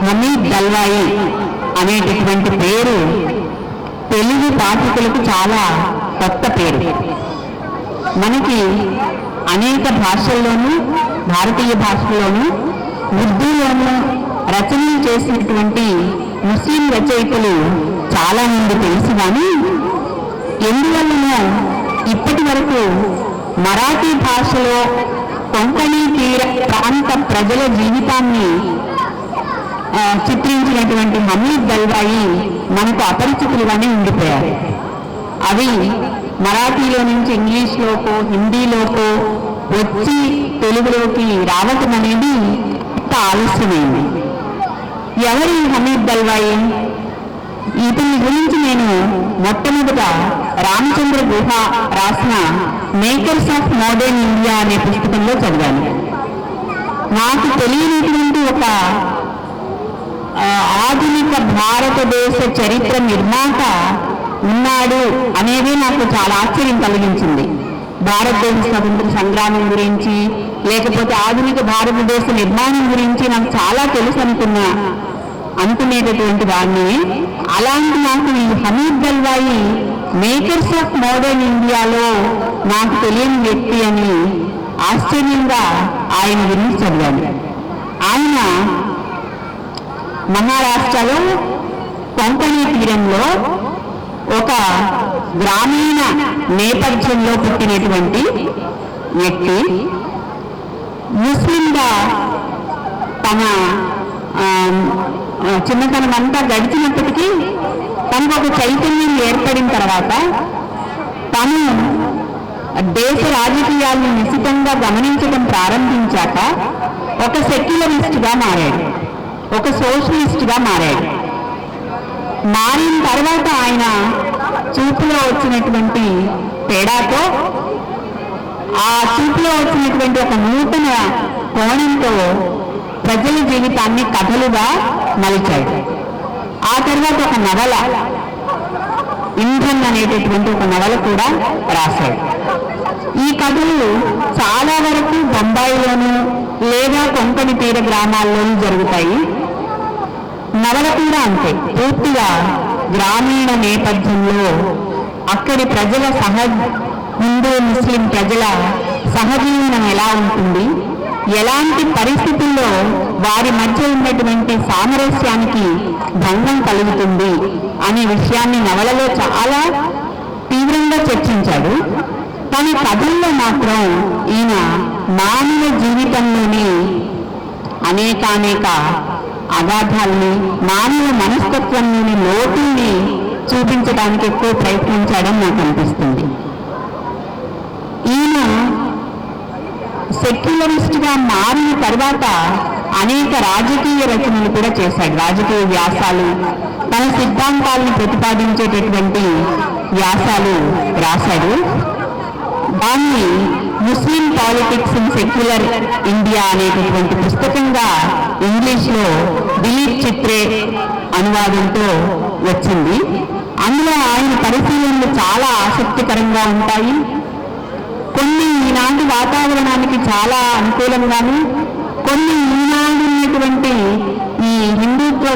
హమీద్ దల్వాయి అనేటటువంటి పేరు తెలుగు పాఠకులకు చాలా కొత్త పేరు. మనకి అనేక భాషల్లోనూ, భారతీయ భాషల్లోనూ, ఉర్దూలోనూ రచనలు చేసినటువంటి ముస్లిం రచయితలు చాలా మంది తెలుసు. కానీ ఎందువల్లనో ఇప్పటి వరకు మరాఠీ భాషలో కొంకణి తీర ప్రాంత ప్రజల జీవితాన్ని చిత్రించినటువంటి హమీద్ దల్వాయి మనకు అపరిచితులుగానే ఉండిపోయారు. అవి మరాఠీలో నుంచి ఇంగ్లీష్లోకో హిందీలోకో వచ్చి తెలుగులోకి రావటం అనేది ఇంత ఆలస్యమైంది. ఎవరి హమీద్ దల్వాయి? ఇతని గురించి నేను మొట్టమొదట రామచంద్ర గుహ రాసిన మేకర్స్ ఆఫ్ మోడర్న్ ఇండియా అనే పుస్తకంలో చదివాను. నాకు తెలియనటువంటి ఒక ఆధునిక భారతదేశ చరిత్ర నిర్మాత ఉన్నాడు అనేది నాకు చాలా ఆశ్చర్యం కలిగించింది. భారతదేశ స్వతంత్ర సంగ్రామం గురించి, లేకపోతే ఆధునిక భారతదేశ నిర్మాణం గురించి నాకు చాలా తెలుసు అనుకునేటటువంటి దాన్ని, అలాంటి నాకు ఈ Hamid Dalwai makers of modern ఇండియాలో నాకు తెలియని వ్యక్తి అని ఆశ్చర్యంగా ఆయన గురించి చదివాను. ఆయన మహారాష్ట్రలో కొంకణి తీరంలో ఒక గ్రామీణ నేపథ్యంలో పుట్టినటువంటి వ్యక్తి. ముస్లింగా తన చిన్నతనం అంతా గడిచినప్పటికీ తనకు ఒక చైతన్యం ఏర్పడిన తర్వాత తను దేశ రాజకీయాలను నిశితంగా గమనించడం ప్రారంభించాక ఒక సెక్యులరిస్ట్గా మారాడు, ఒక సోషలిస్ట్గా మారాడు. మారిన తర్వాత ఆయన చూపులో వచ్చినటువంటి తేడాతో, ఆ చూపులో వచ్చినటువంటి ఒక నూతన కోణంతో ప్రజల జీవితాన్ని కథలుగా మలిచాడు. ఆ తర్వాత ఒక నవల, ఇంధన్ అనేటటువంటి ఒక నవల కూడా రాశాడు. ఈ కథలు చాలా వరకు బొంబాయిలోనూ లేదా కొంకణి తీర గ్రామాల్లోనూ జరుగుతాయి. నవల కూడా అంతే, పూర్తిగా గ్రామీణ నేపథ్యంలో అక్కడి ప్రజల హిందూ ముస్లిం ప్రజల సహజీవనం ఎలా ఉంటుంది, ఎలాంటి పరిస్థితుల్లో వారి మధ్య ఉన్నటువంటి సామరస్యానికి భంగం కలుగుతుంది అనే విషయాన్ని నవలలో చాలా తీవ్రంగా చర్చించాడు. కానీ కథల్లో మాత్రం ఈయన మానవ జీవితంలోని అనేక అగాధాలని, మానవ మనస్తత్వంలోని లోటుల్ని చూపించడానికి ఎక్కువ ప్రయత్నించాడని నాకు అనిపిస్తుంది. ఈయన సెక్యులరిస్ట్గా మారిన తర్వాత అనేక రాజకీయ రచనలు కూడా చేశాడు, రాజకీయ వ్యాసాలు, తన సిద్ధాంతాలను ప్రతిపాదించేటటువంటి వ్యాసాలు రాశాడు. దాన్ని ముస్లిం పాలిటిక్స్ ఇన్ సెక్యులర్ ఇండియా అనేటటువంటి పుస్తకంగా ఇంగ్లీష్లో దిలీప్ చిత్రే అనువాదంతో వచ్చింది. అందులో ఆయన పరిశీలనలు చాలా ఆసక్తికరంగా ఉంటాయి. కొన్ని ఈనాటి వాతావరణానికి చాలా అనుకూలంగాను, కొన్ని ఈనాడు ఉన్నటువంటి ఈ హిందుత్వ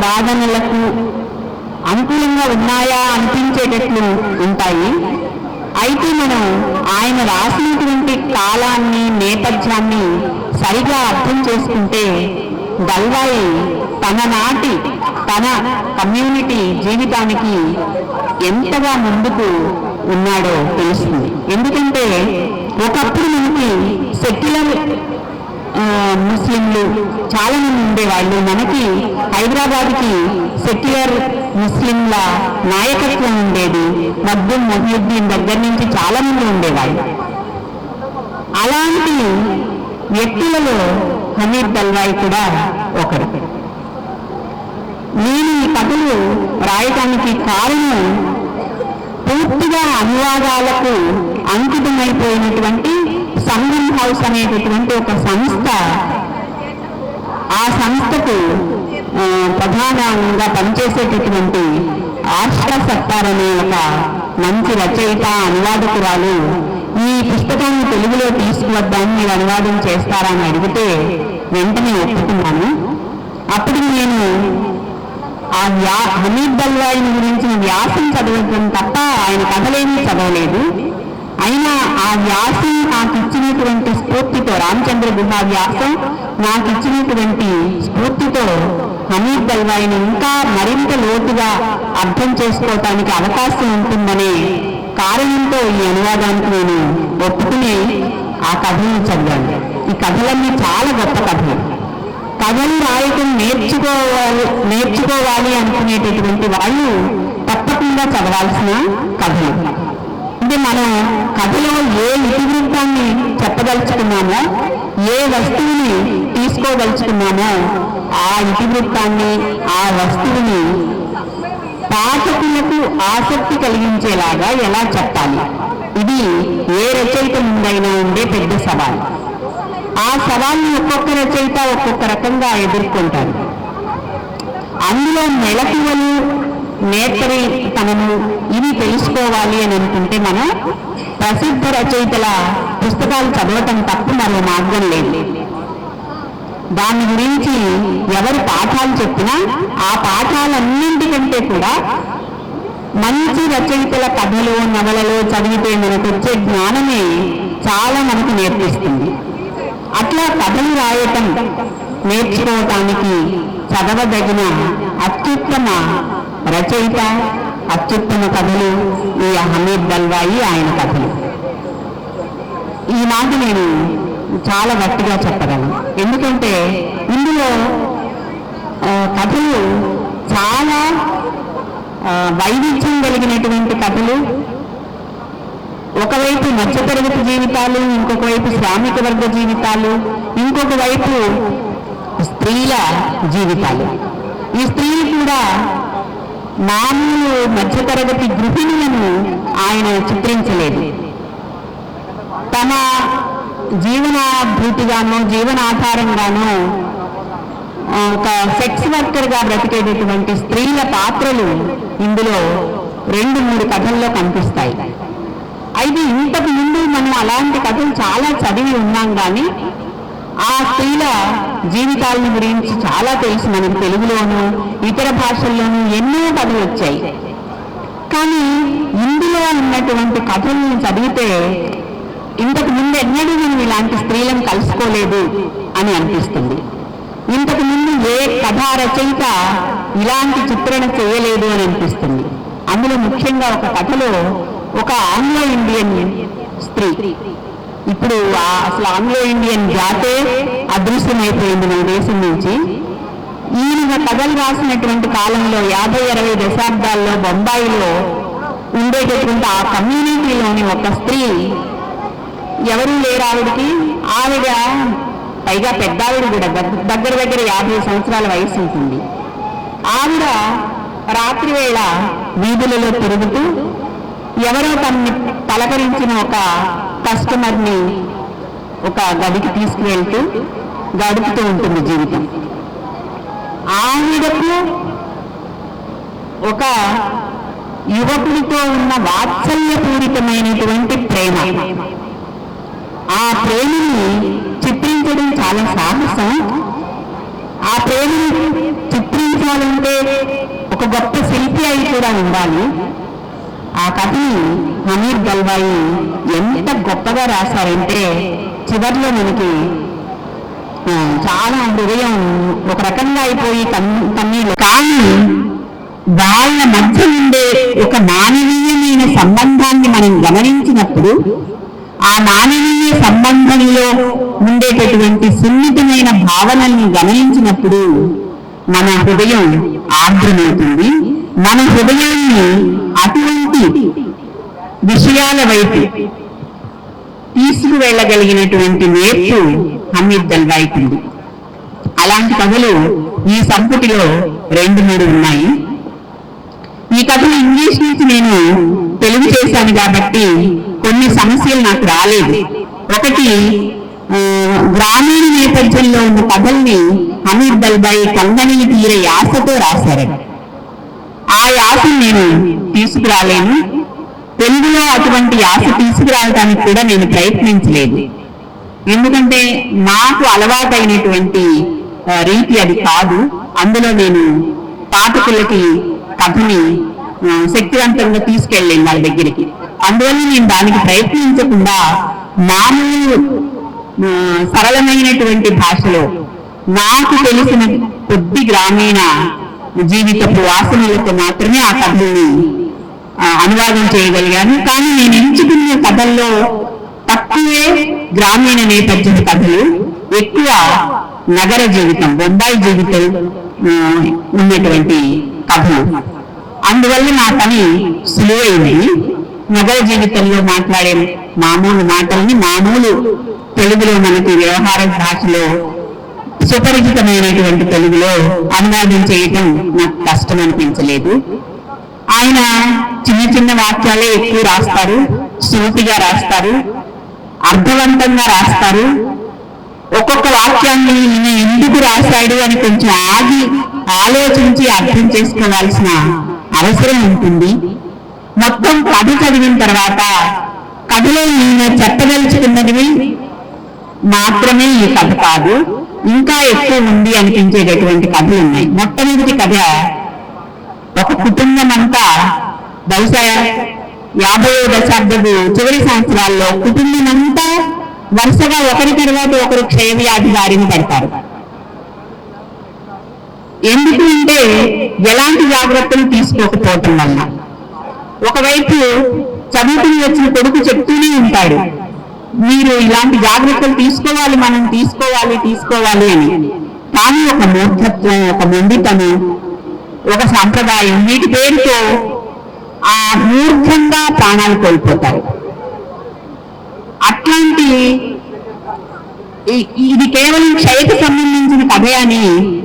వాదనలకు అనుకూలంగా ఉన్నాయా అనిపించేటట్లు ఉంటాయి. అయితే మనం ఆయన రాసినటువంటి కాలాన్ని, నేపథ్యాన్ని సరిగా అర్థం చేసుకుంటే దల్వాయి తన కమ్యూనిటీ జీవితానికి ఎంతగా ముందుకు ఉన్నాడో తెలుస్తుంది. ఎందుకంటే ఒకప్పుడు మనకి సెక్యులర్ ముస్లింలు చాలా మంది ఉండేవాళ్ళు. మనకి హైదరాబాద్కి సెక్యులర్ ముస్లింల నాయకత్వం ఉండేది. మగ్దుమ్ మొహియుద్దీన్ దగ్గర నుంచి చాలా మంది ఉండేవాళ్ళు. అలాంటి వ్యక్తులలో హమీద్ దల్వాయి కూడా ఒకరు. నేను ఈ కథలు రాయటానికి కారణం పూర్తిగా అనువాదాలకు అంకితమైపోయినటువంటి సంగం హౌస్ అనేటటువంటి ఒక సంస్థ, ఆ సంస్థకు ప్రధానంగా పనిచేసేటటువంటి ఆర్షా సత్తార్ అనే ఒక మంచి రచయిత, అనువాదకురాలు ఈ పుస్తకాన్ని తెలుగులో తీసుకువద్దామని మీరు అనువాదం చేస్తారని అడిగితే వెంటనే ఒప్పుకున్నాను. అప్పుడు నేను హమీద్ దల్వాయిని గురించిన వ్యాసం చదవడం తప్ప ఆయన కథలేమీ చదవలేదు. అయినా ఆ వ్యాసం నాకు ఇచ్చినటువంటి స్ఫూర్తితో, రామచంద్ర గుహ వ్యాసం నాకు ఇచ్చినటువంటి స్ఫూర్తితో హమీద్ దల్వాయిని ఇంకా మరింత లోతుగా అర్థం చేసుకోవటానికి అవకాశం ఉంటుందనే కారణంతో ఈ అనువాదానికి నేను ఒప్పుకుని ఆ కథలను చదివాను. ఈ కథలన్నీ చాలా గొప్ప కథలు. కథలు రాయటం నేర్చుకోవాలి అనుకునేటటువంటి వాళ్ళు తప్పకుండా చదవాల్సిన కథలు. అంటే మనం కథలో ఏ ఇతివృత్తాన్ని చెప్పదలుచుకున్నామో, ఏ వస్తువుని తీసుకోదలుచుకున్నామో ఆ ఇతివృత్తాన్ని, ఆ వస్తువుని పాఠకులకు ఆసక్తి కలిగించేలాగా ఎలా చెప్పాలి, ఇది ఏ రచయిత ముందైనా ఉండే పెద్ద సవాల్. ఆ సవాల్ని ఒక్కొక్క రచయిత ఒక్కొక్క రకంగా ఎదుర్కొంటారు. అందులో మెళకువలు, నేత్రతనము ఇవి తెలుసుకోవాలి అని అనుకుంటే మనం ప్రసిద్ధ రచయితల పుస్తకాలు చదవటం తప్ప మరో మార్గం లేదు. దాని గురించి ఎవరు పాఠాలు చెప్పినా ఆ పాఠాలన్నింటికంటే కూడా మంచి రచయితల కథలు, నవలలో చదివితే మనకు వచ్చే జ్ఞానమే చాలా మనకు నేర్పిస్తుంది. అట్లా కథలు రాయటం నేర్చుకోవటానికి చదవదగిన అత్యుత్తమ రచయిత, అత్యుత్తమ కథలు ఈ హమీద్ దల్వాయి, ఆయన కథలు. ఈనాటి నేను చాలా గట్టిగా చెప్పగలను. ఎందుకంటే ఇందులో కథలు చాలా వైవిధ్యం కలిగినటువంటి కథలు. ఒకవైపు మధ్యతరగతి జీవితాలు, ఇంకొక వైపు శ్రామిక వర్గ జీవితాలు, ఇంకొక వైపు స్త్రీల జీవితాలు. ఈ స్త్రీలు కూడా మామూలు మధ్యతరగతి గృహిణులను ఆయన చిత్రించలేదు. తమ జీవనాభూతిగానో, జీవనాధారంగానో ఒక సెక్స్ వర్కర్గా బ్రతికేటటువంటి స్త్రీల పాత్రలు ఇందులో 2-3 కథల్లో కనిపిస్తాయి. అయితే ఇంతకు ముందు మనం అలాంటి కథలు చాలా చదివి ఉన్నాం, కానీ ఆ స్త్రీల జీవితాలను గురించి చాలా తెలుసు మనకు. తెలుగులోనూ ఇతర భాషల్లోనూ ఎన్నో కథలు వచ్చాయి. కానీ ఇందులో ఉన్నటువంటి కథలను చదివితే ఇంతకు ముందు ఎన్నడూ మనం ఇలాంటి స్త్రీలను కలుసుకోలేదు అని అనిపిస్తుంది. ఇంతకు ముందు ఏ కథా రచయిత ఇలాంటి చిత్రణ చేయలేదు అని అనిపిస్తుంది. అందులో ముఖ్యంగా ఒక కథలో ఒక ఆంగ్లో ఇండియన్ స్త్రీ, ఇప్పుడు అసలు ఆంగ్లో ఇండియన్ జాతే అదృశ్యమైపోయింది మన దేశం నుంచి. ఈయన కథలు రాసినటువంటి కాలంలో 50-60 దశాబ్దాల్లో బొంబాయిలో ఉండేటటువంటి ఆ కమ్యూనిటీలోని ఒక స్త్రీ, ఎవరూ లేరు ఆవిడకి. ఆవిడ పైగా పెద్దావిడ కూడా, దగ్గర 50 సంవత్సరాల వయసు ఉంటుంది. ఆవిడ రాత్రి వేళ వీధులలో తిరుగుతూ ఎవరో తనని పలకరించిన ఒక కస్టమర్ని ఒక గదికి తీసుకువెళ్తూ గడుపుతూ ఉంటుంది జీవితం. ఆవిడకు ఒక యువకుడితో ఉన్న వాత్సల్యపూరితమైనటువంటి ప్రేమ. ఆ ప్రేమని చిత్రించడం చాలా సాహసం. ఆ ప్రేమని చిత్రించాలంటే ఒక గొప్ప శిల్పి అయి కూడా ఉండాలి. ఆ కథని హమీద్ దల్వాయి ఎంత గొప్పగా రాశారంటే చివరిలో మనకి చాలా హృదయం ఒక రకంగా అయిపోయి కన్నీళ్ళు. కానీ వాళ్ళ మధ్య ఉండే ఒక మానవీయమైన సంబంధాన్ని మనం గమనించినప్పుడు, ఆ మానవీయ సంబంధంలో ఉండేటటువంటి సున్నితమైన భావనల్ని గమనించినప్పుడు మన హృదయం ఆర్ద్రమవుతుంది. మన హృదయాన్ని అటువంటి విషయాల వైపు తీసుకువెళ్ళగలిగినటువంటి నేర్పు హమీద్ దల్వాయికి ఉంది. అలాంటి కథలు ఈ సంపుటిలో 2-3 ఉన్నాయి. ఈ కథలు ఇంగ్లీష్ నుంచి నేను తెలుగు చేశాను కాబట్టి కొన్ని సమస్యలు నాకు రాలేదు. ఒకటి, గ్రామీణ నేపథ్యంలో ఉన్న కథల్ని హమీద్ దల్వాయి కంగని తీర యాసతో రాశారు. ఆ యాసను నేను తీసుకురాలేను. తెలుగులో అటువంటి యాస తీసుకురావడానికి కూడా నేను ప్రయత్నించలేదు. ఎందుకంటే నాకు అలవాటైనటువంటి రీతి అది కాదు. అందులో నేను పాఠకులకి కథని శక్తివంతంగా తీసుకెళ్ళాను వాళ్ళ దగ్గరికి. అందువల్ల నేను దానికి ప్రయత్నించకుండా మామూలు సరళమైనటువంటి భాషలో నాకు తెలిసిన కొద్ది గ్రామీణ జీవితపు వాసనలతో మాత్రమే ఆ కథల్ని అనువాదం చేయగలిగాను. కానీ నేను ఎంచుకున్న కథల్లో తక్కువే గ్రామీణ నేపథ్య కథలు, ఎక్కువ నగర జీవితం, బొంబాయి జీవితం ఉన్నటువంటి కథలు. అందువల్ల నా పని సులువైంది. నగర జీవితంలో మాట్లాడే మామూలు మాటల్ని మామూలు తెలుగులో, మనకి వ్యవహార భాషలో సుపరిచితమైనటువంటి తెలుగులో అనువాదం చేయటం నాకు కష్టం అనిపించలేదు. ఆయన చిన్న చిన్న వాక్యాలే ఎక్కువ రాస్తారు, సూటిగా రాస్తారు, అర్థవంతంగా రాస్తారు. ఒక్కొక్క వాక్యాన్ని ఈయన ఎందుకు రాశాడు అని కొంచెం ఆగి ఆలోచించి అర్థం చేసుకోవాల్సిన అవసరం ఉంటుంది. మొత్తం కథ చదివిన తర్వాత కథలో ఈయన చెప్పదలుచుకున్నది మాత్రమే ఈ కథ కాదు, ఇంకా ఎక్కువ ఉంది అనిపించేటటువంటి కథలు ఉన్నాయి. మొట్టమొదటి కథ ఒక కుటుంబం అంతా బహుశా 50వ దశాబ్దపు చివరి సంవత్సరాల్లో కుటుంబం అంతా వరుసగా ఒకరి తర్వాత ఒకరు క్షయవ్యాధి బారిన పడతారు. ఎందుకు అంటే ఎలాంటి జాగ్రత్తలు తీసుకోకపోవటం వల్ల. ఒకవైపు చదువుకుని వచ్చిన కొడుకు చెప్తూనే ఉంటాడు, మీరు ఇలాంటి జాగ్రత్తలు తీసుకోవాలి, మనం తీసుకోవాలి అని. కానీ ఒక మూర్ఖత్వం, ఒక మొండితనం, ఒక సాంప్రదాయం, వీటి పేరుతో ఆ మూర్ఖంగా ప్రాణాలు కోల్పోతారు. అట్లాంటి ఇది కేవలం క్షయకు సంబంధించిన కథే అని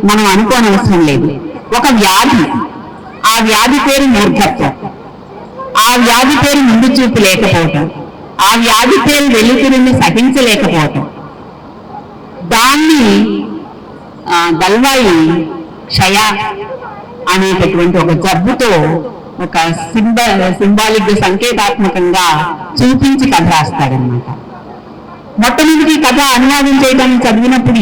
మనం అనుకోనవసరం లేదు. ఒక వ్యాధి, ఆ వ్యాధి పేరు మూర్ఖత్వం, ఆ వ్యాధి పేరు ముందు చూపు లేకపోవటం, ఆ వ్యాధి పేరు వెలుతురిని సహించలేకపోవటం. దాన్ని దల్వాయి క్షయ అనేటటువంటి ఒక జబ్బుతో ఒక సింబాలిక్ సంకేతాత్మకంగా చూపించి కథ రాస్తాడనమాట. మొట్టమొదటి కథ అనువాదం చేయడానికి చదివినప్పుడు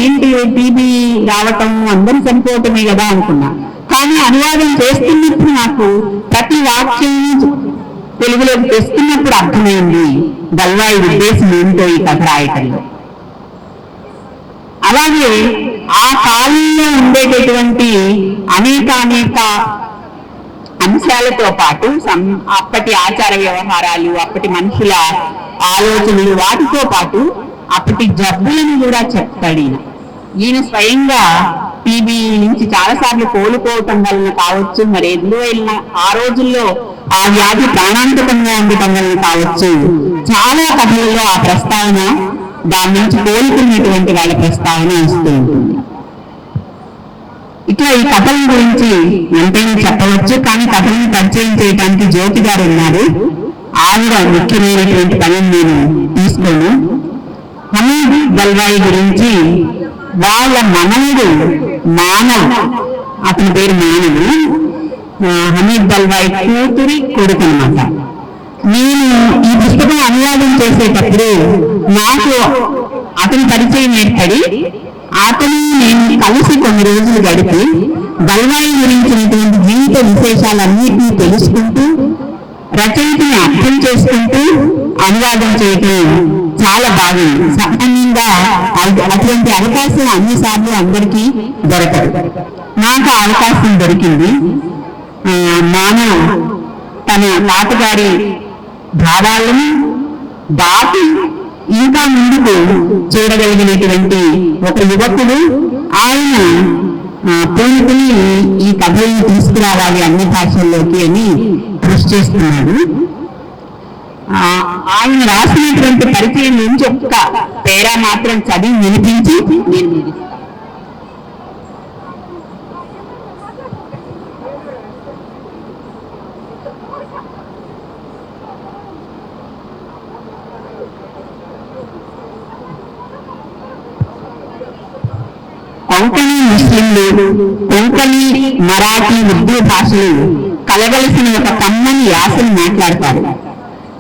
ఏంటి టీబీ రావటం, అందరూ చనిపోవటమే కదా అనుకున్నా. కానీ అనువాదం చేస్తున్నప్పుడు నాకు ప్రతి వాక్యం తెలుగులోకి తెస్తున్నప్పుడు అర్థమైంది దల్వాయి ఉద్దేశం ఏంటో ఈ కథ రాయటంలో. అలాగే ఆ కాలంలో ఉండేటటువంటి అనేక అంశాలతో పాటు అప్పటి ఆచార వ్యవహారాలు, అప్పటి మనుషుల ఆలోచనలు, వాటితో పాటు అప్పటి జబ్బులను కూడా చెప్తాడు ఈయన స్వయంగా. టీబీ నుంచి చాలాసార్లు కోలుకోవటం వలన కావచ్చు, మరి ఎందులో వెళ్ళినా ఆ రోజుల్లో ఆ వ్యాధి ప్రాణాంతకంగా ఉండటం వలన కావచ్చు, చాలా కథల్లో ఆ ప్రస్తావన, దాని నుంచి కోలుకునేటువంటి వాళ్ళ ప్రస్తావన వస్తూ ఉంటుంది. ఇట్లా ఈ కథల గురించి ఎంతైనా చెప్పవచ్చు, కానీ కథలను పరిచయం చేయడానికి జ్యోతి గారు ఉన్నారు. ఆవిడ ముఖ్యమైనటువంటి పనిని నేను తీసుకోను. హమీద్ దల్వాయి గురించి వాళ్ళ మనవుడు మానవ్, అతని పేరు మానవు, హమీద్ దల్వాయి కూతురి కొడుకు అన్నమాట. నేను ఈ పుస్తకం అనువాదం చేసేటప్పుడు నాకు అతని పరిచయం ఏర్పడి అతను నేను కలిసి కొన్ని రోజులు గడిపి దల్వాయి గురించినటువంటి జీవిత విశేషాలన్నింటినీ తెలుసుకుంటూ, రచయితని అర్థం చేసుకుంటూ అనువాదం చేయటం చాలా బాగుంది. సామాన్యంగా అటువంటి అవకాశం అన్నిసార్లు అందరికీ దొరకదు. నాకు అవకాశం దొరికింది. మానవ్ తన తాతగారి భావాలను దాటి ఇంకా ముందుకు చూడగలిగినటువంటి ఒక యువకుడు. ఆయన పూనుకుని ఈ కథలను తీసుకురావాలి అన్ని భాషల్లోకి అని కృషి చేస్తున్నాడు. ఆయన రాసినటువంటి పరిచయం నుంచి ఒక్క పేరా మాత్రం చదివి వినిపించి నేను కొంకణి ముస్లింలు, కొంకణి, మరాఠీ, ఉర్దూ భాషలు కలగలిసిన ఒక కమ్మని యాసను మాట్లాడతారు.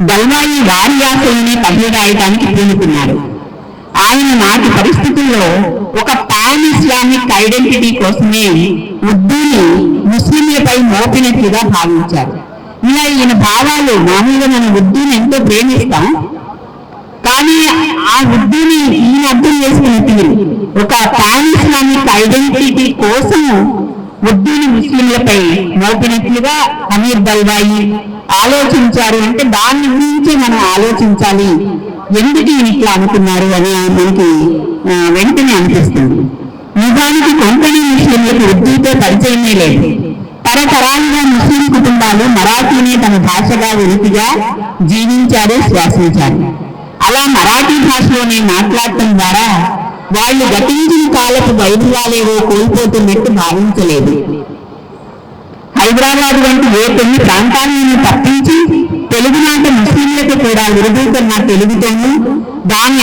దల్వాయి వారి యాసలోనే కథలు రాయటానికి పూనుకున్నారు. ఆయన నాటి పరిస్థితుల్లో ఒక పాన్ ఇస్లామిక్ ఐడెంటిటీ కోసమే ఉర్దూని ముస్లింలపై మోపినట్లుగా భావించారు. ఇలా ఈయన భావాలు, మామూలుగా మనం ఉర్దూని ఎంతో ప్రేమిస్తాం, కానీ ఆ ఉర్దూని ఈయన అర్థం చేసుకునే తీరు ఒక పాన్ ఇస్లామిక్ ఐడెంటిటీ కోసం ఉర్దూని ముస్లింలపై మోపినట్లుగా అమీర్ దల్వాయి ఆలోచించారు. అంటే దాని గురించి మనం ఆలోచించాలి, ఎందుకు ఈయన ఇట్లా అనుకున్నారు అని మనకి వెంటనే అనిపిస్తుంది. నిజానికి కొంకణి ముస్లింలకు ఉర్దూతో పరిచయమే లేదు. తరతరాలుగా ముస్లిం కుటుంబాలు మరాఠీని తమ భాషగా వృత్తిగా జీవించారు, శ్వాసించారు. అలా మరాఠీ భాషలోనే మాట్లాడటం ద్వారా వాళ్ళు గతించిన కాలపు వైభవాలేవో కోల్పోతున్నట్టు భావించలేదు. హైదరాబాద్ వంటి కొన్ని ప్రాంతాలను తప్పించి తెలుగునాట ముస్లింలకు కూడా ఉర్దూ కన్నా తెలుగుతోనూ దాని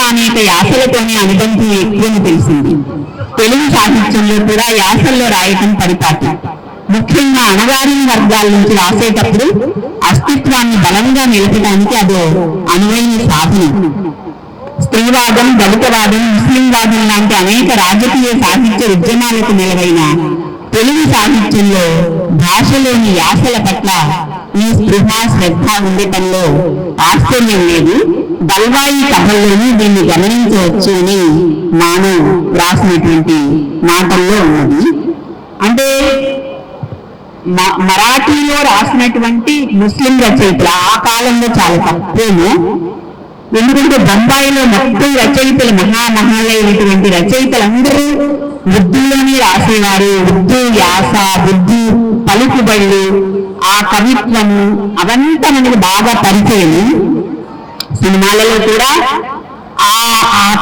అనేక యాసలతోనే అనుబంధం ఎక్కువని తెలిసింది. తెలుగు సాహిత్యంలో కూడా యాసల్లో రాయటం పరిపాటి. ముఖ్యంగా అణగారిన వర్గాల నుంచి రాసేటప్పుడు అస్తిత్వాన్ని బలంగా నిలపడానికి అదో అనువైన సాధనం. స్త్రీవాదం, దళితవాదం, ముస్లింవాదం లాంటి అనేక రాజకీయ సాహిత్య ఉద్యమాలకు నిలవైన తెలుగు సాహిత్యంలో భాషలోని యాసల పట్ల ఈ స్పృహ, శ్రద్ధ ఉండటంలో ఆశ్చర్యం లేదు. దల్వాయి కథల్లోనూ దీన్ని గమనించవచ్చు అని నాను రాసినటువంటి మాటల్లో ఉన్నది. అంటే మరాఠీలో రాసినటువంటి ముస్లిం రచయితలు ఆ కాలంలో చాలా తక్కువేమో, ఎందుకంటే బొంబాయిలో మొత్తం రచయితలు మహామహాలైనటువంటి రచయితలందరూ ఉర్దూలోనే రాసేవారు. ఉర్దూ యాస, ఉర్దూ పలుకుబళ్ళు, ఆ కవిత్వము అవంతా మనకి బాగా పరిచయం. సినిమాలలో కూడా ఆ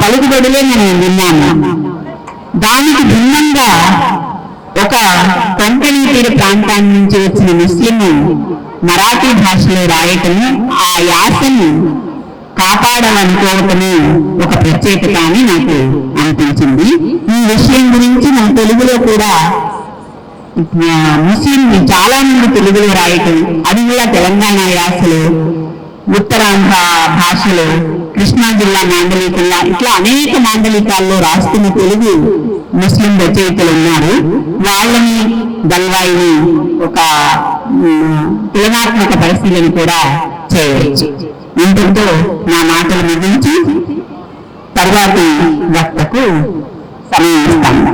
పలుకుబడులే మనం విన్నాము. దానికి భిన్నంగా ఒక కొంకణి తీర ప్రాంతాన్ని నుంచి వచ్చిన ముస్లిం మరాఠీ భాషలో రాయటము, ఆ యాసను కాపాడాలనుకోవటము ఒక ప్రత్యేకత అని నాకు అనిపించింది. ఈ విషయం గురించి మన తెలుగులో కూడా ముస్లిం చాలా మంది తెలుగులో రాయటం, అది కూడా తెలంగాణ యాసలో, ఉత్తరాంధ్ర భాషలో, కృష్ణా జిల్లా మాండలికంగా ఇట్లా అనేక మాండలికాల్లో రాస్తున్న తెలుగు ముస్లిం రచయితలు ఉన్నారు. వాళ్ళని, దల్వాయిని ఒక తులనాత్మక పరిశీలన కూడా చేయవచ్చు. ఇంతటితో నా మాటలు ముగించి తర్వాతి వక్తకు సమయం ఇస్తాను.